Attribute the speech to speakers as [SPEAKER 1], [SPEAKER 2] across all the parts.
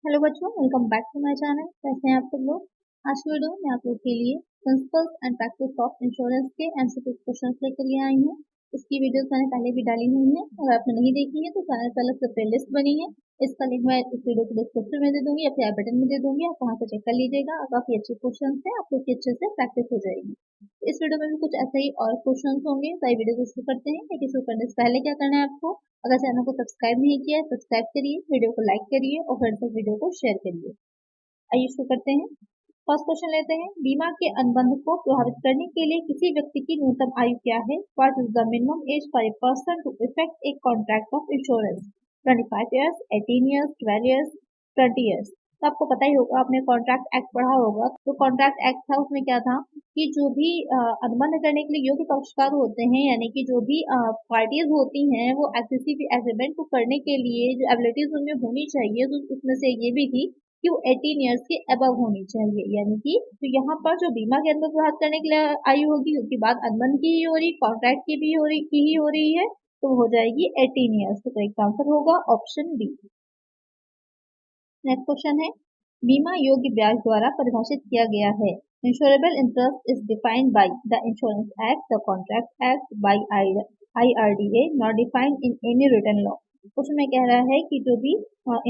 [SPEAKER 1] Hello बच्चों, welcome back to my channel. कैसे हैं आप सब लोग। आज की वीडियो में आप लोग के लिए principles and practice of insurance के एमसीक्यू क्वेश्चंस लेकर के आई हूँ। इसकी वीडियोस मैंने पहले भी डाली हुई है, अगर आपने नहीं देखी है तो चैनल पर अलग से प्लेलिस्ट बनी है। इसका लिंक मैं इस वीडियो के डिस्क्रिप्शन में दे दूंगी या फिर आई बटन में दे दूंगी, आप वहाँ से चेक कर लीजिएगा। काफी अच्छे क्वेश्चन है, आप लोग की अच्छे से प्रैक्टिस हो जाएगी। इस वीडियो में भी कुछ ऐसे ही और क्वेश्चन होंगे, तो वीडियो को शुरू करते हैं। लेकिन शुरू करने से पहले क्या करना है आपको, अगर चैनल को सब्सक्राइब नहीं किया है सब्सक्राइब करिए, वीडियो को लाइक करिए और फिर से वीडियो को शेयर करिए। आइए शुरू करते हैं। फर्स्ट क्वेश्चन लेते हैं। बीमा के अनुबंध को प्रभावित करने के लिए किसी व्यक्ति की न्यूनतम आयु क्या है? What is the minimum age for a person to effect a contract of insurance? 25 years, 18 years, 12 years, 20 years. तो आपको पता ही होगा, आपने कॉन्ट्रैक्ट एक्ट पढ़ा होगा। तो कॉन्ट्रैक्ट एक्ट था, उसमें क्या था कि जो भी अनुबंध करने के लिए योग्य पक्षकार होते हैं, यानी कि जो भी पार्टीज होती हैं, वो किसी भी एग्रीमेंट को करने के लिए जो एबिलिटीज उनमें होनी चाहिए, तो उसमें से ये भी थी कि वो 18 ईयर्स के अबव होनी चाहिए। यानी कि तो यहाँ पर जो बीमा के अंदर प्रभावित करने के लिए आयु होगी, उसकी बात अनुबंध की ही हो रही, कॉन्ट्रैक्ट की भी हो रही है, तो हो जाएगी 18 ईयर्स। तो करेक्ट आंसर होगा ऑप्शन बी। नेक्स्ट क्वेश्चन है। बीमा योग्य ब्याज द्वारा परिभाषित किया गया है। Insurable interest is defined by the insurance act, the contract act, by IRDA, not defined in any written law. उसमें कह रहा है कि जो भी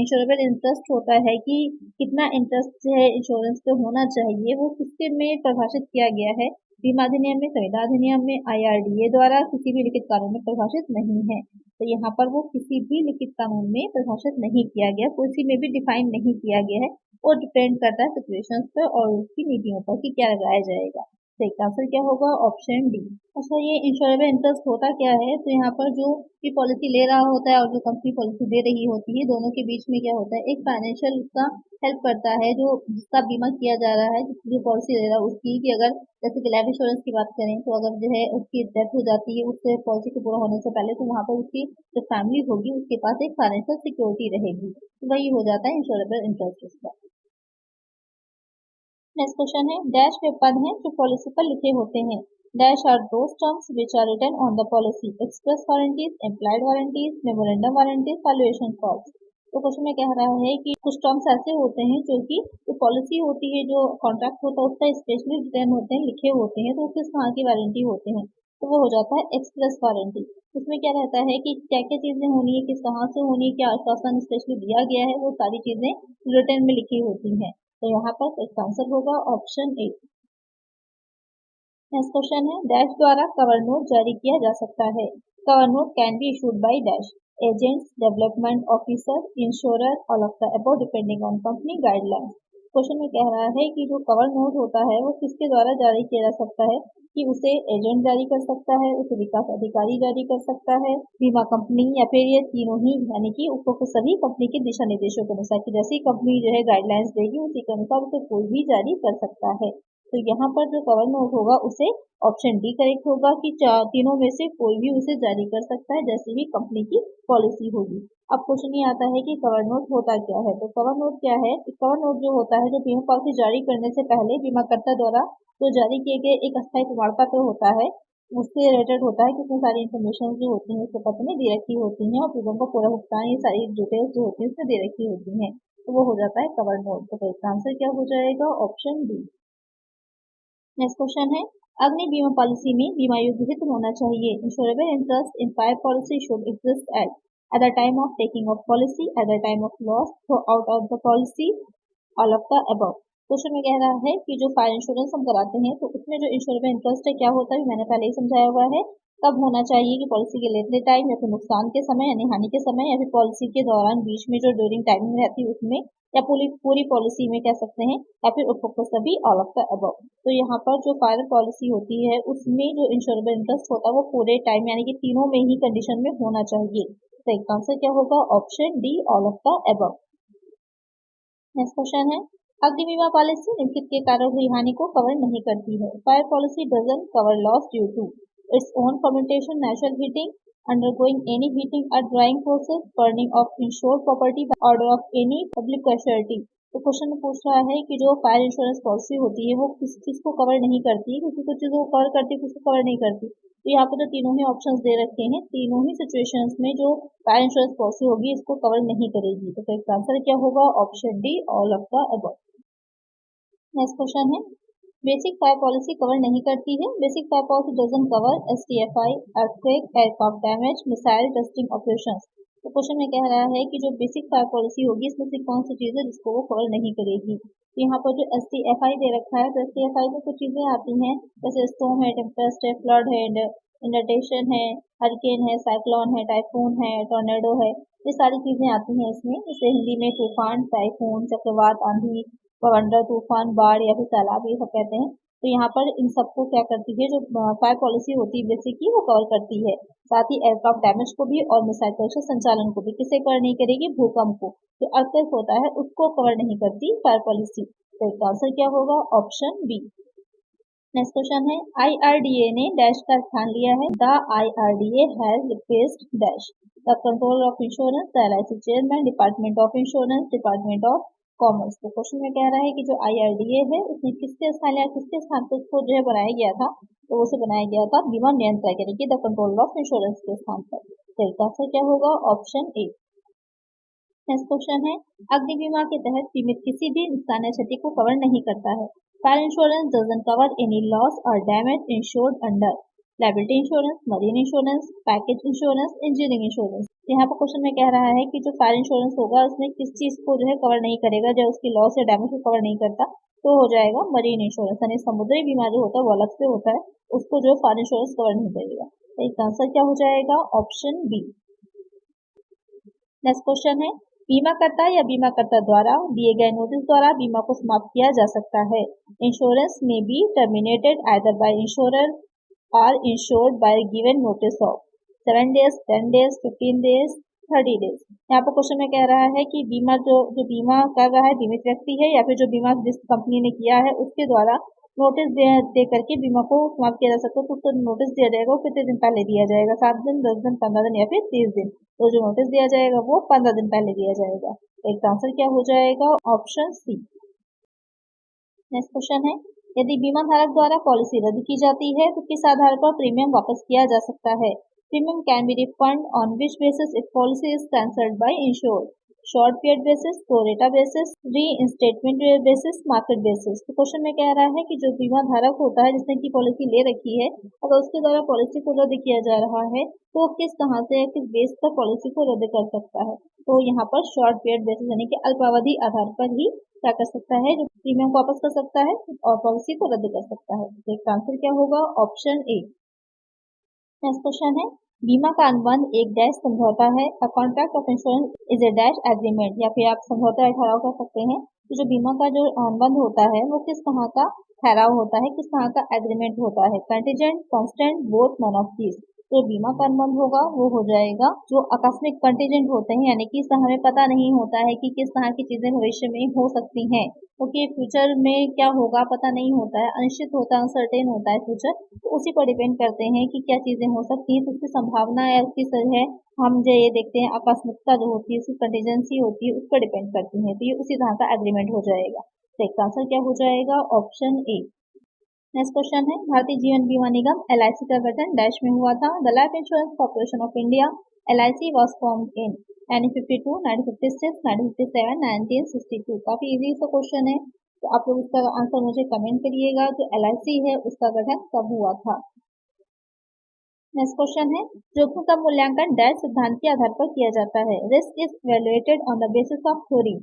[SPEAKER 1] इंश्योरेबल इंटरेस्ट होता है कि कितना इंटरेस्ट जो है इंश्योरेंस पे होना चाहिए, वो किसके में परिभाषित किया गया है? बीमा अधिनियम में, संविदा अधिनियम में, IRDA द्वारा किसी भी लिखित कानून में परिभाषित नहीं है। तो यहाँ पर वो किसी भी लिखित कानून में परिभाषित नहीं किया गया, किसी में भी डिफाइन नहीं किया गया है। वो डिपेंड करता है सिचुएशंस पर और उसकी नीतियों पर कि क्या लगाया जाएगा। तो इसका आंसर क्या होगा? Option D. अच्छा, ये इंश्योरेबल इंटरेस्ट होता क्या है? तो यहाँ पर जो भी पॉलिसी ले रहा होता है और जो कंपनी पॉलिसी दे रही होती है, दोनों के बीच में क्या होता है, एक फाइनेंशियल उसका हेल्प करता है, जो जिसका बीमा किया जा रहा है, जो पॉलिसी ले रहा है उसकी, कि अगर जैसे कि लाइफ इंश्योरेंस की बात करें, तो अगर जो है उसकी डेथ हो जाती है उससे पॉलिसी के पूरा होने से पहले, तो वहाँ पर उसकी जो फैमिली होगी उसके पास एक फाइनेंशियल सिक्योरिटी रहेगी। तो वही हो जाता है इंश्योरेबल इंटरेस्ट उसका। नेक्स्ट क्वेश्चन है। डैश वे पद हैं जो पॉलिसी पर लिखे होते हैं। Dash are those terms which are written on the policy, express warranties, implied warranties, memorandum warranties, valuation clause. तो क्वेश्चन में कह रहा है कि कुछ टर्म्स ऐसे होते हैं जो कि जो पॉलिसी होती है, जो कॉन्ट्रैक्ट होता है, उसका स्पेशली रिटर्न होते हैं, लिखे होते हैं, तो किस तरह की वारंटी होते हैं? तो वो हो जाता है एक्सप्रेस वारंटी। उसमें क्या रहता है कि क्या क्या चीजें होनी है, किस तरह से होनी है, क्या आश्वासन स्पेशली दिया गया है, वो सारी चीजें रिटर्न में लिखी होती हैं। तो यहाँ पर इसका आंसर होगा ऑप्शन ए। नेक्स्ट क्वेश्चन है। डैश द्वारा कवर नोट जारी किया जा सकता है। Cover note can be issued by dash agents, development officer, insurer, all of the above depending on company guidelines. Question में कह रहा है कि जो कवर नोट होता है वो किसके द्वारा जारी किया जा सकता है? कि उसे एजेंट जारी कर सकता है, उसे विकास अधिकारी जारी कर सकता है, बीमा कंपनी, या फिर ये तीनों ही, यानी कि उपरोक्त सभी कंपनी के दिशा निर्देशों के अनुसार, कि जैसी कंपनी जो है गाइडलाइंस देगी उसी के अनुसार उसे कोई भी जारी कर सकता है। तो यहाँ पर जो कवर नोट होगा उसे ऑप्शन डी करेक्ट होगा, कि तीनों में से कोई भी उसे जारी कर सकता है, जैसी भी कंपनी की पॉलिसी होगी। अब क्वेश्चन ये आता है कि कवर नोट होता क्या है। तो कवर नोट क्या है? कवर नोट जो होता है, जो बीमा पॉलिसी जारी करने से पहले बीमाकर्ता द्वारा जो जारी किए गए एक अस्थायी प्रमाण पत्र होता है, उससे रिलेटेड होता है, कि उसमें सारी इन्फॉर्मेशन जो होती है उसके पत्र में दे रखी होती है और प्रीमियम का पूरा भुगतान, ये सारी डिटेल्स जो होती है उसमें दे रखी होती है। तो वो हो जाता है कवर नोट। तो इसका आंसर क्या हो जाएगा? Option D. नेक्स्ट क्वेश्चन है। अग्नि बीमा पॉलिसी में बीमा योग्य हित होना चाहिए। Insurable interest in fire policy should exist at the time of taking of policy, at the time of loss, throughout of the policy, all of the above। Question में कह रहा है कि जो फायर इंश्योरेंस हम कराते हैं, तो उसमें जो इंश्योरेबल इंटरेस्ट है क्या होता है, मैंने पहले ही समझाया हुआ है। कब होना चाहिए? कि पॉलिसी के लेते टाइम, या फिर नुकसान के समय यानी हानि के समय, या फिर पॉलिसी के दौरान बीच में जो ड्यूरिंग टाइमिंग रहती है उसमें, या पूरी पूरी पॉलिसी में कह सकते हैं, या फिर उपरोक्त सभी, ऑल ऑफ द अबव। तो यहाँ पर जो फायर पॉलिसी होती है उसमें जो इंश्योरेबल इंटरेस्ट होता है वो पूरे टाइम यानी कि तीनों में ही कंडीशन में होना चाहिए। तो इसका आंसर क्या होगा? Option D, all of the above. Next question है। अग्नि बीमा पॉलिसी निम्नलिखित के कारण हुई हानि को कवर नहीं करती है। Fire policy doesn't cover loss due to its own fermentation, natural heating, undergoing any heating or drying process, burning of insured property by order of any public authority। तो क्वेश्चन में पूछ रहा है कि जो फायर इंश्योरेंस पॉलिसी होती है वो किस चीज को कवर नहीं करती है, किसी कुछ चीजों को कवर करती है, किसको कवर नहीं करती। तो यहाँ पर जो तीनों ही ऑप्शंस दे रखे हैं, तीनों ही सिचुएशंस में जो कार इंश्योरेंस पॉलिसी होगी इसको कवर नहीं करेगी। तो इसका आंसर क्या होगा? Option D, all of the above. Next question है, बेसिक फायर पॉलिसी कवर नहीं करती है। Basic fire policy doesn't cover STFI, earthquake, aircraft damage, missile testing operations. तो क्वेश्चन में कह रहा है कि जो बेसिक फायर पॉलिसी होगी इसमें से कौन सी चीज़ है जिसको वो कवर नहीं करेगी। तो यहाँ पर जो STFI दे रखा है, तो STFI में कुछ चीज़ें आती हैं जैसे स्टॉर्म है, टेम्पेस्ट है, फ्लड है, इंडटेशन है, हरिकेन है, साइक्लोन है, टाइफून है, टोर्नेडो है, ये सारी चीज़ें आती हैं इसमें। जैसे हिंदी में तूफान, टाइफून, चक्रवात, आंधी, बवंडर, तूफान, बाढ़ या फिर सैलाब, ये सब कहते हैं। तो यहाँ पर इन सबको क्या करती है, जो फायर पॉलिसी होती है बेसिक की, वो कवर करती है। साथ ही एयरक्राफ्ट डैमेज को भी और मिसाइल परीक्षण संचालन को भी। किसे कवर नहीं करेगी? भूकंप को। जो अर्थक्वेक होता है उसको कवर नहीं करती फायर पॉलिसी। तो इसका आंसर क्या होगा? Option B. नेक्स्ट क्वेश्चन है, IRDA ने डैश का स्थान लिया है। The IRDA has replaced dash the control of insurance, the LIC chairman, department of insurance, department of commerce. तो क्वेश्चन में कह रहा है कि जो IRDA है उसने किसके स्थान लिया, किसके स्थान पर उसको जो है बनाया गया था, तो उसे बनाया गया था बीमा नियंत्रक यानी कि द कंट्रोल ऑफ इंश्योरेंस के स्थान पर। तो इसका आंसर क्या होगा? Option A. नेक्स्ट क्वेश्चन है, अग्नि बीमा के तहत बीमित किसी भी नुकसान या क्षति को कवर नहीं करता है। Fire insurance doesn't cover any loss और damage insured under liability insurance, marine insurance, package insurance, engineering insurance. यहाँ पर क्वेश्चन में कह रहा है कि जो फायर इंश्योरेंस होगा उसमें किस चीज को जो है कवर नहीं करेगा, जो उसकी लॉस या डैमेज को कवर नहीं करता, तो हो जाएगा मरीन इंश्योरेंस, यानी समुद्री बीमा जो होता है वो अलग से होता है, उसको जो फायर इंश्योरेंस कवर नहीं करेगा। तो इसका आंसर क्या हो जाएगा? Option B. नेक्स्ट क्वेश्चन है, बीमाकर्ता या बीमाकर्ता द्वारा दिए गए नोटिस द्वारा बीमा को समाप्त किया जा सकता है। इंश्योरेंस में be terminated either by insurer और insured by given notice of 7 days, 10 days, 15 days, 30 days. यहाँ पर क्वेश्चन में कह रहा है कि बीमा जो बीमा कर रहा है बीमित व्यक्ति है या फिर जो बीमा जिस कंपनी ने किया है उसके द्वारा नोटिस दे करके बीमा को समाप्त किया जा सकता है। तो उसको नोटिस दिया जाएगा वो कितने दिन पहले दिया जाएगा? 7 दिन, 10 दिन, 15 दिन या फिर 30 दिन। तो जो नोटिस दिया जाएगा वो 15 दिन पहले दिया जाएगा। तो इसका आंसर क्या हो जाएगा? Option C. नेक्स्ट क्वेश्चन है, यदि बीमा धारक द्वारा पॉलिसी रद्द की जाती है तो किस आधार पर प्रीमियम वापस किया जा सकता है? Premium can be refund on which basis if policy is cancelled by insured, short period basis, pro rata basis, reinstatement basis, market basis. तो क्वेश्चन में कह रहा है कि जो बीमा धारक होता है जिसने की पॉलिसी ले रखी है, अगर उसके द्वारा पॉलिसी को रद्द किया जा रहा है तो किस तरह से किस बेस पर पॉलिसी को रद्द कर सकता है? तो यहाँ पर शॉर्ट पीरियड बेसिस यानी कि अल्पावधि आधार पर ही क्या कर सकता है, जो प्रीमियम को वापस कर सकता है और पॉलिसी को रद्द कर सकता है। तो इसका आंसर क्या होगा? Option A. नेक्स्ट क्वेश्चन है, बीमा का अनुबंध एक डैश समझौता है। A contract of insurance is a dash agreement, या फिर आप समझौता ठहराव कर सकते हैं। तो जो बीमा का जो अनुबंध होता है वो किस तरह का ठहराव होता है, किस तरह का एग्रीमेंट होता है? Contingent, constant, both, none of these. तो बीमा का अनुबंध होगा वो हो जाएगा जो आकस्मिक कंटीजेंट होते हैं, यानी कि हमें पता नहीं होता है कि किस तरह की चीजें भविष्य में हो सकती हैं, क्योंकि फ्यूचर में क्या होगा पता नहीं होता है, अनिश्चित होता है, अनसर्टेन होता है फ्यूचर। तो उसी पर डिपेंड करते हैं कि क्या चीजें हो सकती हैं, तो उसकी संभावना या उसकी है हम जो ये देखते हैं आकस्मिकता जो होती है, उसकी कंटीजेंसी होती है, उस पर डिपेंड करती है। तो ये उसी तरह का एग्रीमेंट हो जाएगा। तो इसका आंसर क्या हो जाएगा? Option A. नेक्स्ट क्वेश्चन है, भारतीय जीवन बीमा निगम LIC का गठन डैश में हुआ था। The life insurance corporation of India LIC was formed in 1952, 1956, 1957, 1962। काफी इजी सा क्वेश्चन है, तो आप लोग इसका आंसर मुझे कमेंट करिएगा। जो LIC है उसका गठन कब हुआ था? नेक्स्ट क्वेश्चन है, जोखिम का मूल्यांकन डैश सिद्धांत के आधार पर किया जाता है। Risk is evaluated on the basis of theory,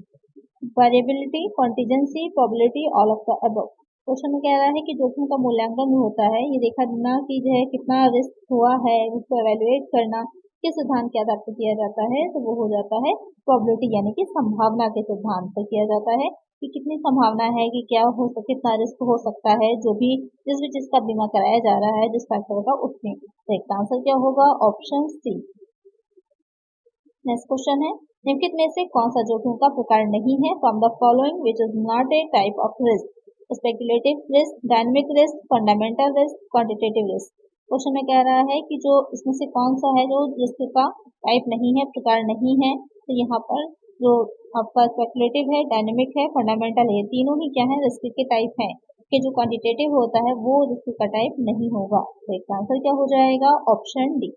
[SPEAKER 1] variability, contingency, probability, all of the above. Question में कह रहा है कि जोखिम का मूल्यांकन जो होता है ये देखना कि जो है कितना रिस्क हुआ है, उसको एवेल्युएट करना किस सिद्धांत के आधार पर किया जाता है, तो वो हो जाता है प्रोबेबिलिटी यानी कि संभावना के सिद्धांत पर किया जाता है कि कितनी संभावना है कि क्या हो सकता, कितना रिस्क हो सकता है जो भी जिस भी चीज का बीमा कराया जा रहा है जिस फैक्टर का, उसमें। तो इसका आंसर क्या होगा? Option C. नेक्स्ट क्वेश्चन है, निम्नलिखित में से कौन सा जोखिम का प्रकार नहीं है? From the following which is not a type of risk, speculative risk, dynamic risk, fundamental risk, quantitative risk. Question में कह रहा है कि जो इसमें से कौन सा है जो रिस्क का टाइप नहीं है, प्रकार नहीं है। तो यहाँ पर जो आपका स्पेक्युलेटिव है, डायनेमिक है, फंडामेंटल है, तीनों ही क्या है? रिस्क के टाइप हैं। कि जो क्वांटिटेटिव होता है वो रिस्क का टाइप नहीं होगा। तो इसका आंसर क्या हो जाएगा? Option D.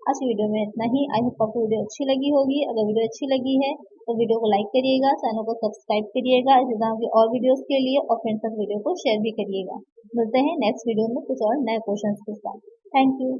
[SPEAKER 1] आज की वीडियो में इतना ही। आई होप आपको वीडियो अच्छी लगी होगी। अगर वीडियो अच्छी लगी है तो वीडियो को लाइक करिएगा, चैनल को सब्सक्राइब करिएगा इस तरह की और वीडियोस के लिए, और फ्रेंड्स तक वीडियो को शेयर भी करिएगा। मिलते हैं नेक्स्ट वीडियो में कुछ और नए क्वेश्चंस के साथ। Thank you.